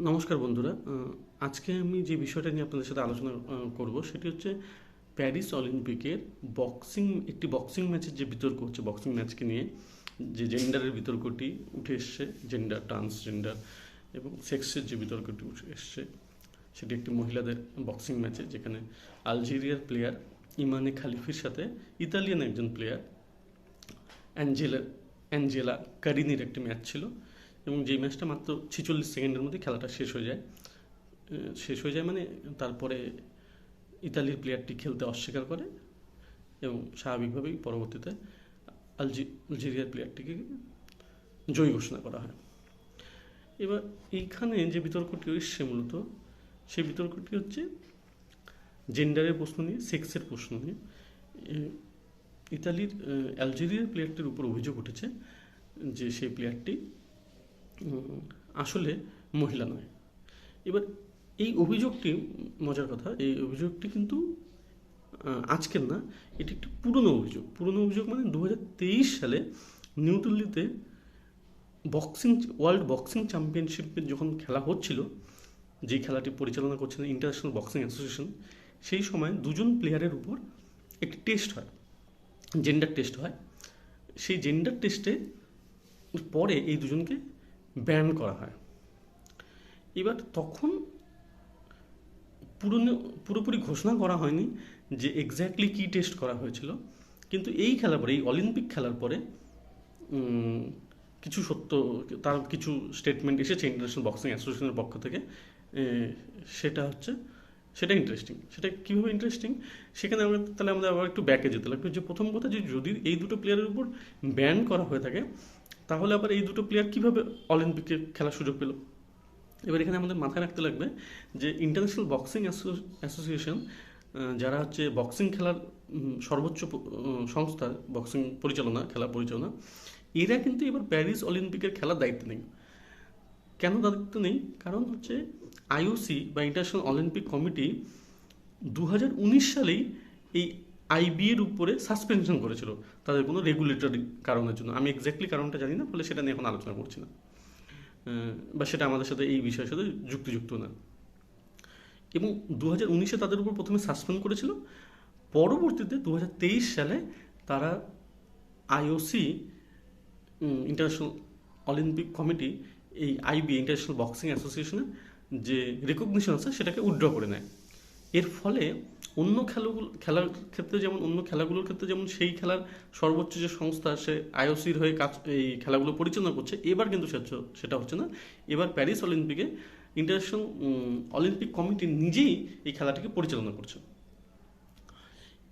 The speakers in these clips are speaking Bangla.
নমস্কার বন্ধুরা। আজকে আমি যে বিষয়টা নিয়ে আপনাদের সাথে আলোচনা করব সেটি হচ্ছে প্যারিস অলিম্পিকের একটি বক্সিং ম্যাচের যে বিতর্ক হচ্ছে, বক্সিং ম্যাচকে নিয়ে যে জেন্ডারের বিতর্কটি উঠে এসছে, জেন্ডার, ট্রান্সজেন্ডার এবং সেক্সের যে বিতর্কটি উঠে এসছে, সেটি একটি মহিলাদের বক্সিং ম্যাচে, যেখানে আলজেরিয়ার প্লেয়ার ইমানে খালিফির সাথে ইতালিয়ান একজন প্লেয়ার অ্যাঞ্জেলা কারিনির একটি ম্যাচ ছিল এবং যেই ম্যাচটা মাত্র 46 সেকেন্ডের মধ্যে খেলাটা শেষ হয়ে যায় মানে তারপরে ইতালির প্লেয়ারটি খেলতে অস্বীকার করে এবং স্বাভাবিকভাবেই পরবর্তীতে আলজেরিয়ার প্লেয়ারটিকে জয়ী ঘোষণা করা হয়। এবার এইখানে যে বিতর্কটি এসছে মূলত, সেই বিতর্কটি হচ্ছে জেন্ডারের প্রশ্ন নিয়ে, সেক্সের প্রশ্ন নিয়ে। আলজেরিয়ার প্লেয়ারটির উপর অভিযোগ উঠেছে যে সেই প্লেয়ারটি আসলে মহিলা নয়। এবার এই অভিযোগটি, মজার কথা, এই অভিযোগটি কিন্তু আজকের না, এটি একটি পুরনো অভিযোগ মানে 2023 সালে নিউ দিল্লিতে ওয়ার্ল্ড বক্সিং চ্যাম্পিয়নশিপে যখন খেলা হচ্ছিল, যেই খেলাটি পরিচালনা করছিলেন ইন্টারন্যাশনাল বক্সিং অ্যাসোসিয়েশন, সেই সময় দুজন প্লেয়ারের উপর একটি টেস্ট হয়, জেন্ডার টেস্ট হয়। সেই জেন্ডার টেস্টে পরে এই দুজনকে ব্যান করা হয়। এবার তখন পুরোপুরি ঘোষণা করা হয়নি যে এক্স্যাক্টলি কী টেস্ট করা হয়েছিল, কিন্তু এই খেলার পরে, এই অলিম্পিক খেলার পরে তার কিছু স্টেটমেন্ট এসেছে ইন্টারন্যাশনাল বক্সিং অ্যাসোসিয়েশনের পক্ষ থেকে। সেটা ইন্টারেস্টিং। সেটা কীভাবে ইন্টারেস্টিং, সেখানে আমরা আবার একটু ব্যাকে যেতে লাগবে। যে প্রথম কথা, যে যদি এই দুটো প্লেয়ারের উপর ব্যান করা হয়ে থাকে, তাহলে আবার এই দুটো প্লেয়ার কীভাবে অলিম্পিকে খেলার সুযোগ পেল। এবার এখানে আমাদের মাথায় রাখতে লাগবে যে ইন্টারন্যাশনাল বক্সিং অ্যাসোসিয়েশন, যারা হচ্ছে বক্সিং খেলার সর্বোচ্চ সংস্থা, বক্সিং খেলা পরিচালনা, এরা কিন্তু এবার প্যারিস অলিম্পিকের খেলার দায়িত্ব নেই। কেন দায়িত্ব নেই? কারণ হচ্ছে আইওসি বা ইন্টারন্যাশনাল অলিম্পিক কমিটি 2019 সালেই এই আইবি এর উপরে সাসপেনশন করেছিল তাদের কোনো রেগুলেটরি কারণের জন্য। আমি এক্স্যাক্টলি কারণটা জানি না, ফলে সেটা নিয়ে এখন আলোচনা করছি না, বা সেটা আমাদের সাথে এই বিষয়ের সাথে যুক্তিযুক্ত না। এবং 2019-এ তাদের উপর প্রথমে সাসপেন্ড করেছিল, পরবর্তীতে 2023 সালে তারা আইওসি, ইন্টারন্যাশনাল অলিম্পিক কমিটি, এই আইবি, ইন্টারন্যাশনাল বক্সিং অ্যাসোসিয়েশনের যে রেকগনিশন আছে সেটাকে উইথড্র করে নেয়। এর ফলে খেলার ক্ষেত্রে যেমন, অন্য খেলাগুলোর ক্ষেত্রে যেমন সেই খেলার সর্বোচ্চ যে সংস্থা, সে আইওসির হয়ে এই খেলাগুলো পরিচালনা করছে, এবার কিন্তু সেটা হচ্ছে না। এবার প্যারিস অলিম্পিকে ইন্টারন্যাশনাল অলিম্পিক কমিটি নিজেই এই খেলাটিকে পরিচালনা করছে।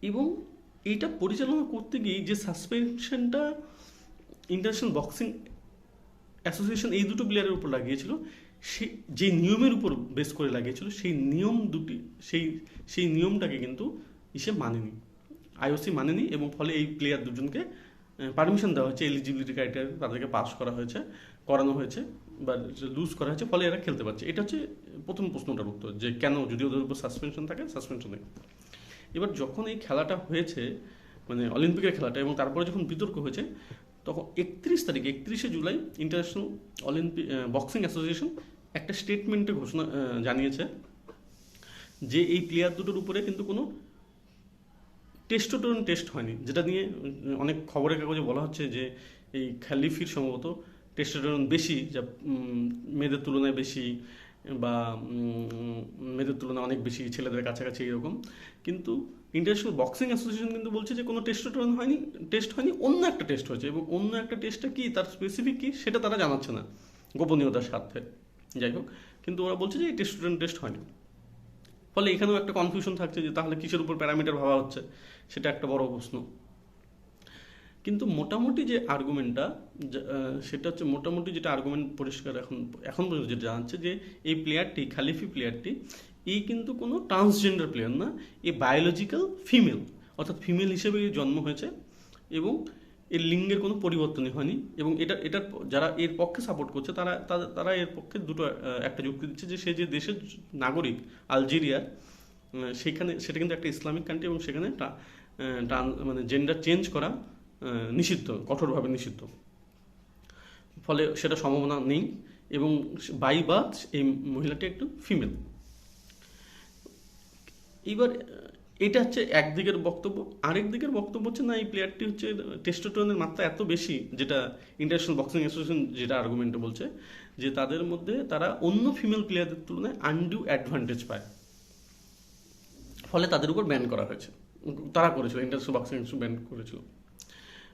এবং এইটা পরিচালনা করতে গিয়ে যে সাসপেনশনটা ইন্টারন্যাশনাল বক্সিং অ্যাসোসিয়েশন এই দুটো প্লেয়ারের উপর লাগিয়েছিল, যে নিয়মের উপর বেস করে লাগিয়েছিল, সেই নিয়মটাকে কিন্তু মানেনি, আইওসি মানেনি। এবং ফলে এই প্লেয়ার দুজনকে পারমিশন দেওয়া হয়েছে, এলিজিবিলিটি ক্রাইটেরিয়া তাদেরকে পাস করানো হয়েছে বা লুজ করা হয়েছে, ফলে এরা খেলতে পারছে। এটা হচ্ছে প্রথম প্রশ্নটার উত্তর, যে কেন, যদি ওদের উপর সাসপেনশন থাকে, সাসপেনশন নেই। এবার যখন এই খেলাটা হয়েছে, মানে অলিম্পিকের খেলাটা, এবং তারপরে যখন বিতর্ক হয়েছে, তখন 31শে জুলাই ইন্টারন্যাশনাল বক্সিং অ্যাসোসিয়েশন একটা স্টেটমেন্টে জানিয়েছে যে এই প্লেয়ার দুটোর উপরে কিন্তু কোনো টেস্টোস্টেরন টেস্ট হয়নি, যেটা নিয়ে অনেক খবরের কাগজে বলা হচ্ছে যে এই খালিফির সম্ভবত টেস্টোস্টেরন বেশি, যা মেয়েদের তুলনায় বেশি, বা মেয়েদের তুলনায় অনেক বেশি, ছেলেদের কাছাকাছি এরকম। কিন্তু ইন্টারন্যাশনাল বক্সিং অ্যাসোসিয়েশন কিন্তু বলছে যে কোনো টেস্টোস্টেরন টেস্ট হয়নি, অন্য একটা টেস্ট হয়েছে, এবং অন্য একটা টেস্টটা কি, তার স্পেসিফিক কি, সেটা তারা জানাচ্ছে না গোপনীয়তার স্বার্থে। যাই হোক, কিন্তু ওরা বলছে যে এই টেস্টোস্টেরন টেস্ট হয়নি। ফলে এখানেও একটা কনফিউশন থাকছে যে তাহলে কিসের উপর প্যারামিটার ভাবা হচ্ছে, সেটা একটা বড় প্রশ্ন। কিন্তু মোটামুটি যে আর্গুমেন্টটা, সেটা হচ্ছে, মোটামুটি যেটা আর্গুমেন্ট পরিষ্কার এখন পর্যন্ত যেটা জানাচ্ছে, যে এই প্লেয়ারটি, খালিফি প্লেয়ারটি, এই কিন্তু কোনো ট্রান্সজেন্ডার প্লেয়ার না, এ বায়োলজিক্যাল ফিমেল, অর্থাৎ ফিমেল হিসেবে জন্ম হয়েছে এবং এর লিঙ্গের কোনো পরিবর্তনই হয়নি। এবং এটার যারা এর পক্ষে সাপোর্ট করছে, তারা এর পক্ষে একটা যুক্তি দিচ্ছে যে সে যে দেশের নাগরিক, আলজেরিয়ার, সেটা কিন্তু একটা ইসলামিক কান্ট্রি, এবং সেখানে মানে জেন্ডার চেঞ্জ করা নিষিদ্ধ, কঠোরভাবে নিষিদ্ধ। ফলে সেটা সম্ভাবনা নেই। এবং বাই বার্থ এই মহিলাটি একটু ফিমেল। এবার এটা হচ্ছে একদিকের বক্তব্য। আরেক দিকের বক্তব্য হচ্ছে না, এই প্লেয়ারটি হচ্ছে টেস্টোস্টেরনের মাত্রা এত বেশি, যেটা ইন্টারন্যাশনাল বক্সিং অ্যাসোসিয়েশন যেটা আর্গুমেন্টে বলছে, যে তাদের মধ্যে তারা অন্য ফিমেল প্লেয়ারদের তুলনায় আনডিউ অ্যাডভান্টেজ পায়, ফলে তাদের উপর ব্যান করা হয়েছে। তারা করেছিল, ইন্টারন্যাশনাল বক্সিং অ্যাসোসিয়েশন ব্যান করেছিল।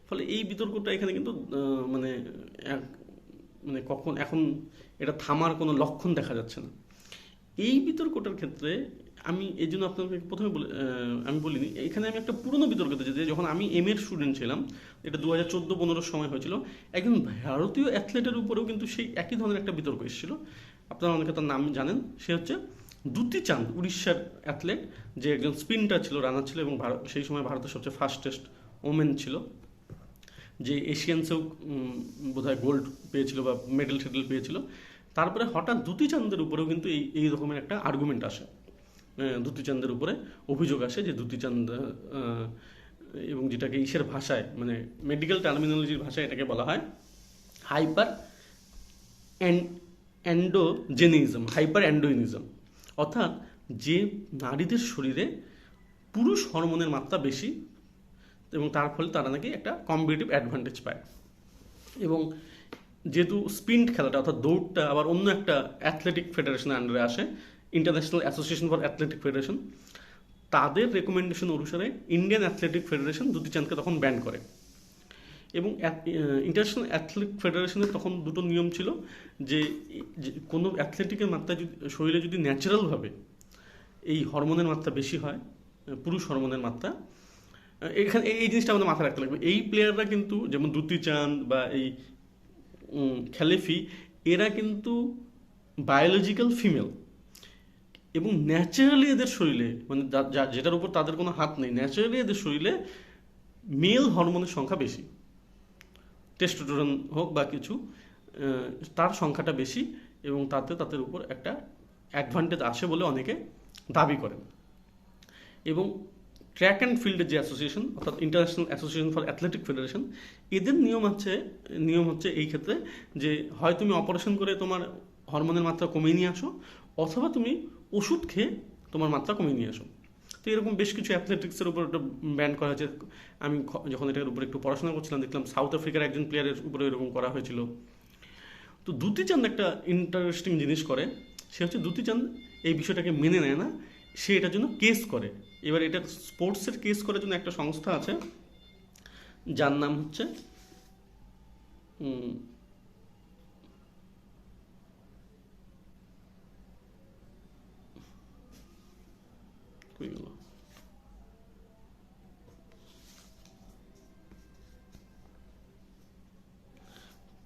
ফলে এই বিতর্কটা এখানে কিন্তু মানে মানে কখন এখন এটা থামার কোনো লক্ষণ দেখা যাচ্ছে না। এই বিতর্কটার ক্ষেত্রে আমি এই জন্য আপনাকে প্রথমে আমি বলিনি, এখানে আমি একটা পুরনো বিতর্ক দিয়েছি, যে যখন আমি এর স্টুডেন্ট ছিলাম, এটা 2014-15 সময় হয়েছিল, একজন ভারতীয় অ্যাথলেটের উপরেও কিন্তু সেই একই ধরনের একটা বিতর্ক এসেছিল। আপনারা অনেকে তার নাম জানেন, সে হচ্ছে দ্যুতি চাঁদ, উড়িষ্যার অ্যাথলেট, যে একজন স্পিনটার ছিল, রানার ছিল, এবং সেই সময় ভারতের সবচেয়ে ফাস্টেস্ট ওমেন ছিল, যে এশিয়ানসেও বোধহয় গোল্ড পেয়েছিল বা মেডেল টেডেল পেয়েছিল। তারপরে হঠাৎ দ্যুতি চাঁদের উপরেও কিন্তু এই রকমের একটা আর্গুমেন্ট আসে, দ্যুতি চাঁদের উপরে অভিযোগ আসে যে দ্যুতি চাঁদ, এবং যেটাকে ইসের ভাষায় মানে মেডিকেল টার্মিনোলজির ভাষায় এটাকে বলা হয় হাইপার অ্যান্ডোজেনিজম, হাইপার অ্যান্ডোইনিজম, অর্থাৎ যে নারীদের শরীরে পুরুষ হরমোনের মাত্রা বেশি এবং তার ফলে তারা নাকি একটা কম্পিটিটিভ অ্যাডভান্টেজ পায়। এবং যেহেতু স্প্রিন্ট খেলাটা অর্থাৎ দৌড়টা আবার অন্য একটা অ্যাথলেটিক ফেডারেশনের আন্ডারে আসে, international association for athletic federation, তাদের রেকমেন্ডেশন অনুসারে ইন্ডিয়ান অ্যাথলেটিক ফেডারেশন দ্যুতি চাঁদকে তখন ব্যান করে। এবং ইন্টারন্যাশনাল অ্যাথলেটিক ফেডারেশনের তখন দুটো নিয়ম ছিল, যে কোনো অ্যাথলেটিকের মাত্রা যদি শরীরে যদি ন্যাচারালভাবে এই হরমোনের মাত্রা বেশি হয়, পুরুষ হরমোনের মাত্রা, এখানে এই জিনিসটা আমাদের মাথায় রাখতে লাগবে। এই প্লেয়াররা কিন্তু যেমন দ্যুতি চাঁদ বা এই খেলেফি, এরা কিন্তু বায়োলজিক্যাল ফিমেল, এবং ন্যাচারালি এদের শরীরে মানে যেটার উপর তাদের কোনো হাত নেই, ন্যাচারালি এদের শরীরে মেল হরমোনের সংখ্যা বেশি, টেস্টোস্টেরন হোক বা কিছু, তার সংখ্যাটা বেশি, এবং তাতে তাদের উপর একটা অ্যাডভান্টেজ আসে বলে অনেকে দাবি করেন। এবং ট্র্যাক অ্যান্ড ফিল্ডের যে অ্যাসোসিয়েশন অর্থাৎ international association for athletic federation, এদের নিয়ম হচ্ছে এই ক্ষেত্রে যে হয় তুমি অপারেশন করে তোমার হরমোনের মাত্রা কমিয়ে নিয়ে আসো, অথবা তুমি ওষুধ খেয়ে তোমার মাত্রা কমিয়ে নিয়ে আসো। তো এরকম বেশ কিছু অ্যাথলেটিক্সের উপর একটা ব্যান করা হয়েছে। আমি যখন এটার উপর একটু পড়াশোনা করছিলাম, দেখলাম সাউথ আফ্রিকার একজন প্লেয়ারের উপরে এরকম করা হয়েছিল। তো দ্যুতি চাঁদ একটা ইন্টারেস্টিং জিনিস করে, সে হচ্ছে দ্যুতি চাঁদ এই বিষয়টাকে মেনে নেয় না, সে এটার জন্য কেস করে। এবার এটা স্পোর্টসের কেস করার জন্য একটা সংস্থা আছে, যার নাম হচ্ছে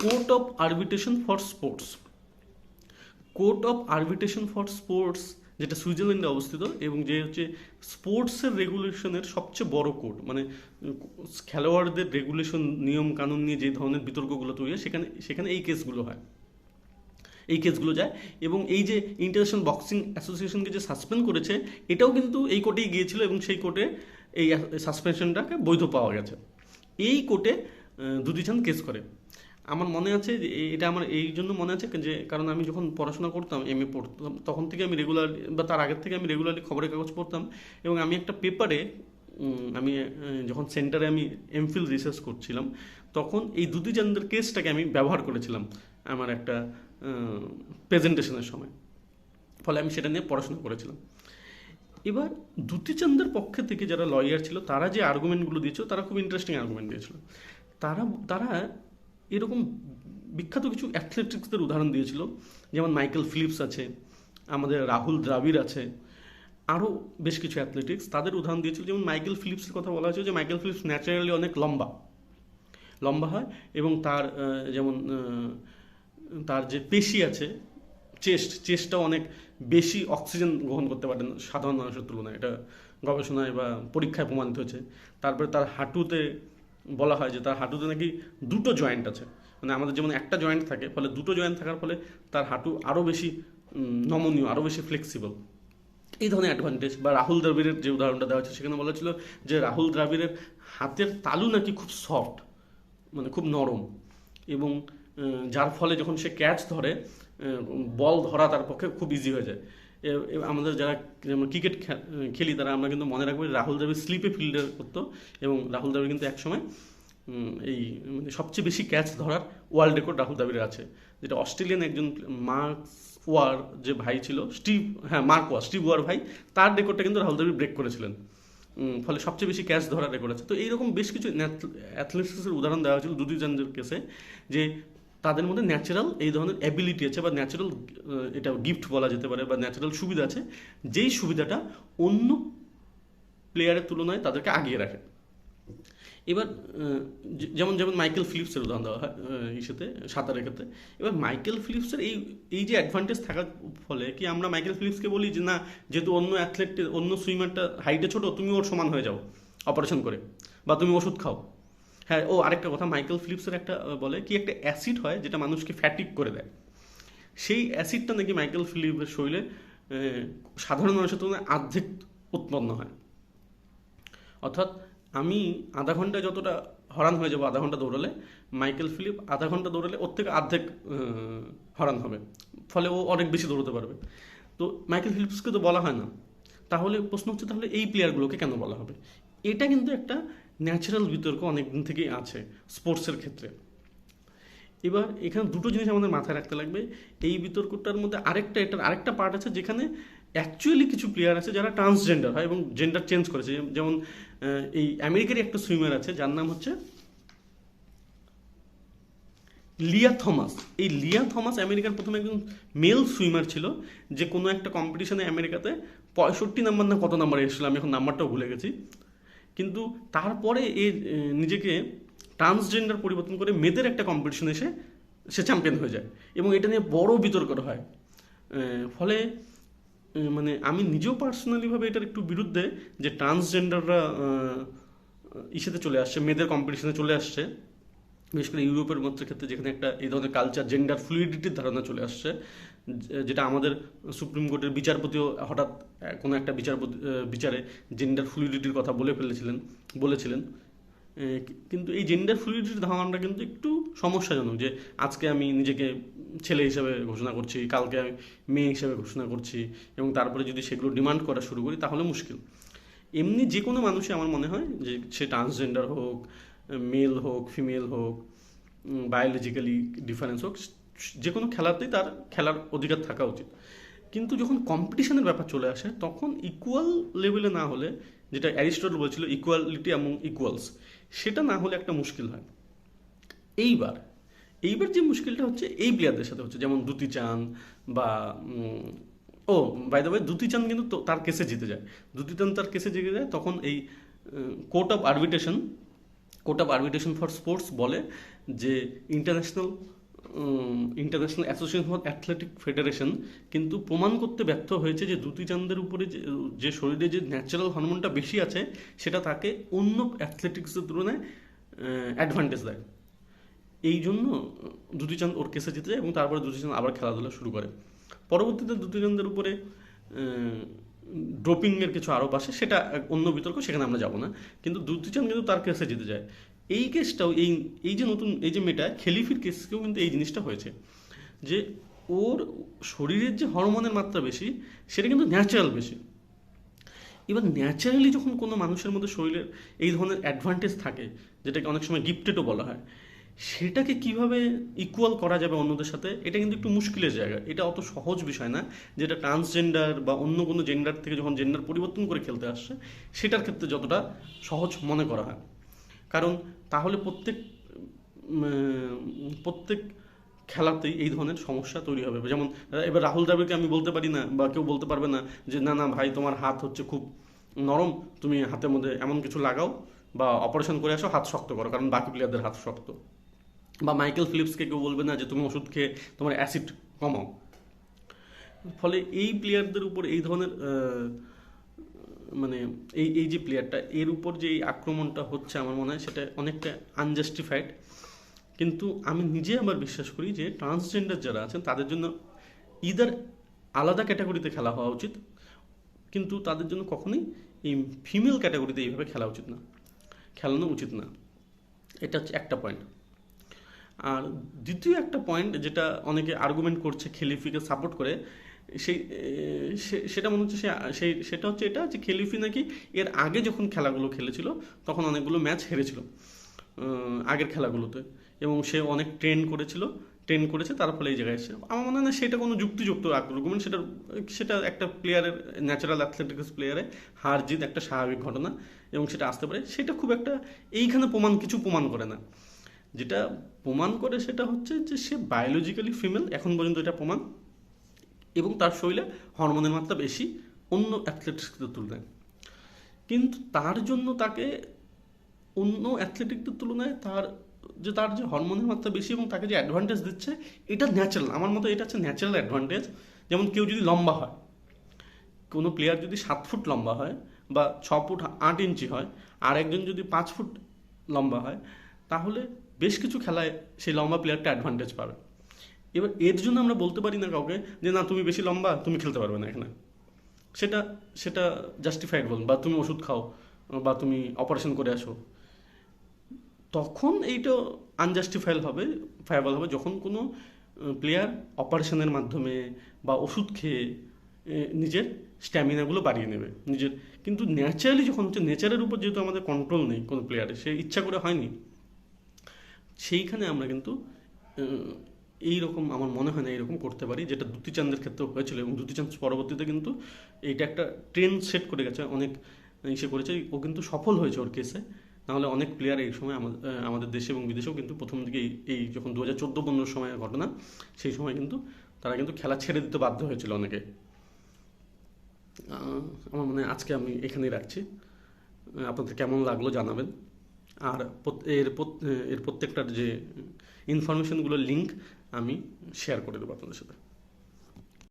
court of arbitration for sports. Court of arbitration for sports, যেটা সুইজারল্যান্ডে অবস্থিত, এবং যে হচ্ছে স্পোর্টসের রেগুলেশনের সবচেয়ে বড় কোর্ট, মানে খেলোয়াড়দের রেগুলেশন নিয়ম কানুন নিয়ে যে ধরনের বিতর্কগুলো তৈরি হয়, সেখানে এই কেসগুলো হয়, এই কেসগুলো যায়। এবং এই যে ইন্টারন্যাশনাল বক্সিং অ্যাসোসিয়েশনকে যে সাসপেন্ড করেছে, এটাও কিন্তু এই কোর্টেই গিয়েছিল, এবং সেই কোর্টে এই সাসপেনশনটাকে বৈধ পাওয়া গেছে। এই কোর্টে দ্যুতি চাঁদ কেস করে। আমার মনে আছে যে এটা আমার এই জন্য মনে আছে যে কারণ আমি যখন পড়াশোনা করতাম, এমএ পড়তাম, তখন থেকে আমি রেগুলারলি বা তার আগের থেকে আমি রেগুলারলি খবরের কাগজ পড়তাম, এবং আমি একটা পেপারে আমি যখন সেন্টারে আমি এমফিল রিসার্চ করছিলাম, তখন এই দ্যুতি চাঁদের কেসটাকে আমি ব্যবহার করেছিলাম আমার একটা প্রেজেন্টেশনের সময়। ফলে আমি সেটা নিয়ে পড়াশোনা করেছিলাম। এবার দ্যুতি চাঁদের পক্ষে থেকে যারা লয়ার ছিল, তারা যে আর্গুমেন্টগুলো দিয়েছিল, তারা খুব ইন্টারেস্টিং আর্গুমেন্ট দিয়েছিল। তারা এরকম বিখ্যাত কিছু অ্যাথলেটিক্সদের উদাহরণ দিয়েছিল, যেমন মাইকেল ফিলিপস আছে, আমাদের রাহুল দ্রাবিড় আছে, আরও বেশ কিছু অ্যাথলেটিক্স, তাদের উদাহরণ দিয়েছিল। যেমন মাইকেল ফিলিপসের কথা বলা হয়েছে যে মাইকেল ফিলিপস ন্যাচারালি অনেক লম্বা হয়, এবং যেমন তার যে পেশি আছে, চেস্টটাও অনেক বেশি অক্সিজেন গ্রহণ করতে পারেন সাধারণ মানুষের তুলনায়, এটা গবেষণায় বা পরীক্ষায় প্রমাণিত হয়েছে। তারপরে তার হাঁটুতে বলা হয় যে তার হাঁটুতে নাকি দুটো জয়েন্ট আছে, মানে আমাদের যেমন একটা জয়েন্ট থাকে, ফলে দুটো জয়েন্ট থাকার ফলে তার হাঁটু আরও বেশি নমনীয়, আরও বেশি ফ্লেক্সিবল, এই ধরনের অ্যাডভান্টেজ। বা রাহুল দ্রাবিড়ের যে উদাহরণটা দেওয়া হচ্ছে, সেখানে বলা ছিল যে রাহুল দ্রাবিড়ের হাতের তালু নাকি খুব সফট, মানে খুব নরম, এবং যার ফলে যখন সে ক্যাচ ধরে বল ধরা তার পক্ষে খুব ইজি হয়ে যায়। আমাদের যারা ক্রিকেট খেলি তারা আমরা কিন্তু মনে রাখবো রাহুল দ্রাবিড় স্লিপে ফিল্ডার করতো, এবং রাহুল দ্রাবিড় কিন্তু একসময় এই মানে সবচেয়ে বেশি ক্যাচ ধরার ওয়ার্ল্ড রেকর্ড রাহুল দ্রাবিড়ের আছে, যেটা অস্ট্রেলিয়ান একজন মার্কস ওয়ার যে ভাই ছিল স্টিভ ওয়ার ভাই, তার রেকর্ডটা কিন্তু রাহুল দ্রাবিড় ব্রেক করেছিলেন। ফলে সবচেয়ে বেশি ক্যাচ ধরার রেকর্ড আছে। তো এইরকম বেশ কিছু অ্যাথলেটিক্সের উদাহরণ দেওয়া হয়েছিল দুটি চাঁদের কেসে, যে তাদের মধ্যে ন্যাচারাল এই ধরনের অ্যাবিলিটি আছে বা ন্যাচারাল এটা গিফট বলা যেতে পারে বা ন্যাচারাল সুবিধা আছে, যেই সুবিধাটা অন্য প্লেয়ারের তুলনায় তাদেরকে আগিয়ে রাখে। এবার যেমন যেমন মাইকেল ফিলিপসের উদাহরণ দেওয়া হয় ইসেতে সাঁতারের ক্ষেত্রে। এবার মাইকেল ফিলিপসের এই যে অ্যাডভান্টেজ থাকার ফলে কি আমরা মাইকেল ফিলিপসকে বলি যে না, যেহেতু অন্য সুইমারটা হাইটে ছোট, তুমি ওর সমান হয়ে যাও অপারেশন করে, বা তুমি ওষুধ খাও। হ্যাঁ, আরেকটা কথা, মাইকেল ফিলিপসের একটা বলে কি একটা অ্যাসিড হয় যেটা মানুষকে ফ্যাটিক করে দেয়, সেই অ্যাসিডটা নাকি মাইকেল ফিলিপসের শরীরে সাধারণ মানুষের তুলনায় অর্ধেক উৎপন্ন হয়। অর্থাৎ আমি আধা ঘন্টায় যতটা হরান হয়ে যাবো আধা ঘন্টা দৌড়ালে, মাইকেল ফিলিপ আধা ঘন্টা দৌড়ালে ওর থেকে অর্ধেক হরান হবে, ফলে ও অনেক বেশি দৌড়তে পারবে। তো মাইকেল ফিলিপসকে তো বলা হয় না, তাহলে প্রশ্ন হচ্ছে তাহলে এই প্লেয়ারগুলোকে কেন বলা হবে? এটা কিন্তু একটা ন্যাচারাল বিতর্ক অনেক দিন থেকেই আছে স্পোর্টসের ক্ষেত্রে। এবার এখানে দুটো জিনিস আমাদের মাথায় রাখতে লাগবে। এই বিতর্কটার মধ্যে এটার আরেকটা পার্ট আছে যেখানে অ্যাকচুয়ালি কিছু প্লেয়ার আছে যারা ট্রান্সজেন্ডার হয় এবং জেন্ডার চেঞ্জ করেছে। যেমন এই আমেরিকারই একটা সুইমার আছে যার নাম হচ্ছে লিয়া থমাস। এই লিয়া থমাস আমেরিকার প্রথমে একজন মেল সুইমার ছিল, যে কোনো একটা কম্পিটিশনে আমেরিকাতে 65 নাম্বার না কত নাম্বার এসেছিল, আমি এখন নাম্বারটাও ভুলে গেছি। কিন্তু তারপরে নিজেকে ট্রান্সজেন্ডার পরিবর্তন করে মেয়েদের একটা কম্পিটিশনে এসে সে চ্যাম্পিয়ন হয়ে যায়, এবং এটা নিয়ে বড় বিতর্ক হয়। ফলে মানে আমি নিজেও পার্সোনালিভাবে এটার একটু বিরুদ্ধে, যে ট্রান্সজেন্ডাররা ইসেতে চলে আসছে, মেয়েদের কম্পিটিশনে চলে আসছে, বিশেষ করে ইউরোপের মধ্যে ক্ষেত্রে যেখানে একটা এই ধরনের কালচার জেন্ডার ফ্লুইডিটির ধারণা চলে আসছে, যেটা আমাদের সুপ্রিম কোর্টের বিচারপতিও হঠাৎ কোনো একটা বিচারে জেন্ডার ফ্লুইডিটির কথা বলেছিলেন। কিন্তু এই জেন্ডার ফ্লুইডিটির ধারণাটা কিন্তু একটু সমস্যাজনক, যে আজকে আমি নিজেকে ছেলে হিসেবে ঘোষণা করছি, কালকে আমি মেয়ে হিসেবে ঘোষণা করছি, এবং তারপরে যদি সেগুলো ডিমান্ড করা শুরু করি তাহলে মুশকিল। এমনি যে কোনো মানুষই আমার মনে হয় যে সে ট্রান্সজেন্ডার হোক, মেল হোক, ফিমেল হোক, বায়োলজিক্যালি ডিফারেন্স হোক, যে কোনো খেলাতেই তার খেলার অধিকার থাকা উচিত। কিন্তু যখন কম্পিটিশনের ব্যাপার চলে আসে তখন ইকুয়াল লেভেলে না হলে, যেটা অ্যারিস্টটল বলছিল ইকুয়ালিটি অ্যামং ইকুয়ালস, সেটা না হলে একটা মুশকিল হয়। এইবার যে মুশকিলটা হচ্ছে এই প্লেয়ারদের সাথে হচ্ছে, যেমন দ্যুতি চাঁদ বা বাই দ্য ওয়ে দ্যুতি চাঁদ কিন্তু তার কেসে জিতে যায়। দ্যুতি চাঁদ তার কেসে জিতে যায় তখন এই court of arbitration for sports বলে যে international association for athletic federation কিন্তু প্রমাণ করতে ব্যর্থ হয়েছে যে দ্যুতি চাঁদের উপরে যে শরীরে যে ন্যাচারাল হরমোনটা বেশি আছে সেটা তাকে অন্য অ্যাথলেটিক্সের তুলনায় অ্যাডভান্টেজ দেয়। এই জন্য দ্যুতি চাঁদ ওর কেসে জিতে যায়, এবং তারপরে দ্যুতি চাঁদ আবার খেলাধুলা শুরু করে। পরবর্তীতে দ্যুতি চাঁদের উপরে ড্রপিংয়ের কিছু আরোপ আসে, সেটা অন্য বিতর্ক, সেখানে আমরা যাব না। কিন্তু দ্যুতি চাঁদ কিন্তু তার কেসে জিতে যায়। এই কেসটাও এই যে মেয়েটা খেলিফির কেসকেও কিন্তু এই জিনিসটা হয়েছে, যে ওর শরীরের যে হরমোনের মাত্রা বেশি সেটা কিন্তু ন্যাচারাল বেশি। এবার ন্যাচারালি যখন কোনো মানুষের মধ্যে শরীরের এই ধরনের অ্যাডভান্টেজ থাকে, যেটাকে অনেক সময় গিফটেডও বলা হয়, সেটাকে কিভাবে ইকুয়াল করা যাবে অন্যদের সাথে, এটা কিন্তু একটু মুশকিলের জায়গা। এটা অত সহজ বিষয় না, যেটা ট্রান্সজেন্ডার বা অন্য কোনো জেন্ডার থেকে যখন জেন্ডার পরিবর্তন করে খেলতে আসছে সেটার ক্ষেত্রে যতটা সহজ মনে করা হয়। কারণ তাহলে প্রত্যেক খেলাতেই এই ধরনের সমস্যা তৈরি হবে। যেমন এবার রাহুল দ্রাবিড়কে আমি বলতে পারি না, বা কেউ বলতে পারবে না যে না ভাই তোমার হাত হচ্ছে খুব নরম, তুমি হাতের মধ্যে এমন কিছু লাগাও বা অপারেশন করে আসো, হাত শক্ত করো, কারণ বাকি প্লেয়ারদের হাত শক্ত। বা মাইকেল ফিলিপসকে কেউ বলবে না যে তুমি ওষুধ খেয়ে তোমার অ্যাসিড কমাও। ফলে এই প্লেয়ারদের উপর এই ধরনের মানে এই যে প্লেয়ারটা, এর উপর যে এই আক্রমণটা হচ্ছে আমার মনে হয় সেটা অনেকটা আনজাস্টিফাইড। কিন্তু আমি নিজে আবার বিশ্বাস করি যে ট্রান্সজেন্ডার যারা আছেন তাদের জন্য ইদার আলাদা ক্যাটাগরিতে খেলা হওয়া উচিত, কিন্তু তাদের জন্য কখনোই এই ফিমেল ক্যাটাগরিতে এইভাবে খেলানো উচিত না। এটা হচ্ছে একটা পয়েন্ট। আর দ্বিতীয় একটা পয়েন্ট যেটা অনেকে আর্গুমেন্ট করছে খেলিফিকে সাপোর্ট করে, সেই সেটা মনে হচ্ছে সেটা হচ্ছে এটা যে খেলিফি নাকি এর আগে যখন খেলাগুলো খেলেছিল তখন অনেকগুলো ম্যাচ হেরেছিল আগের খেলাগুলোতে, এবং সে অনেক ট্রেন করেছে, তার ফলে এই জায়গায় এসেছে। আমার মনে হয় না সেটা কোনো যুক্তিযুক্ত আর্গুমেন্ট, সেটা একটা প্লেয়ারের, ন্যাচারাল অ্যাথলেটিক্স প্লেয়ারে হার জিত একটা স্বাভাবিক ঘটনা, এবং সেটা আসতে পারে। সেটা খুব একটা এইখানে কিছু প্রমাণ করে না। যেটা প্রমাণ করে সেটা হচ্ছে যে সে বায়োলজিক্যালি ফিমেল, এখন পর্যন্ত এটা প্রমাণ, এবং তার শরীরে হরমোনের মাত্রা বেশি অন্য অ্যাথলেটিক্সদের তুলনায়। কিন্তু তার জন্য তাকে অন্য অ্যাথলেটিকদের তুলনায় তার যে হরমোনের মাত্রা বেশি এবং তাকে যে অ্যাডভান্টেজ দিচ্ছে, এটা ন্যাচারাল, আমার মতো এটা হচ্ছে ন্যাচারাল অ্যাডভান্টেজ। যেমন কেউ যদি লম্বা হয়, কোনো প্লেয়ার যদি 7 ফুট লম্বা হয় বা 6 ফুট 8 ইঞ্চি হয়, আর একজন যদি 5 ফুট লম্বা হয়, তাহলে বেশ কিছু খেলায় সেই লম্বা প্লেয়ারটা অ্যাডভান্টেজ পাবে। এবার এর জন্য আমরা বলতে পারি না কাউকে যে না তুমি বেশি লম্বা, তুমি খেলতে পারবে না এখানে। সেটা সেটা জাস্টিফাইড বলুন, বা তুমি ওষুধ খাও, বা তুমি অপারেশন করে আসো, তখন এইটা ফায়াবল হবে যখন কোনো প্লেয়ার অপারেশনের মাধ্যমে বা ওষুধ খেয়ে নিজের স্ট্যামিনাগুলো বাড়িয়ে নেবে নিজের। কিন্তু ন্যাচারালি যখন হচ্ছে, নেচারের উপর যেহেতু আমাদের কন্ট্রোল নেই কোনো প্লেয়ারের, সে ইচ্ছা করে হয়নি, সেইখানে আমরা কিন্তু এইরকম আমার মনে হয় না এইরকম করতে পারি, যেটা দুতিচাঁদের ক্ষেত্রেও হয়েছিল, এবং দুতিচাঁদ পরবর্তীতে কিন্তু এইটা একটা ট্রেন্ড সেট করে গেছে, অনেক ইসে করেছে, ও কিন্তু সফল হয়েছে ওর কেসে। নাহলে অনেক প্লেয়ার এই সময় আমাদের দেশে এবং বিদেশেও কিন্তু প্রথম দিকে এই যখন 2014-15 সময়ের ঘটনা, সেই সময় কিন্তু তারা কিন্তু খেলা ছেড়ে দিতে বাধ্য হয়েছিল অনেকে। আমার মনে হয় আজকে আমি এখানেই রাখছি। আপনাদের কেমন লাগলো জানাবেন। আর এর প্রত্যেকটার যে ইনফরমেশনগুলোর লিঙ্ক আমি শেয়ার করে দেবো আপনাদের সাথে।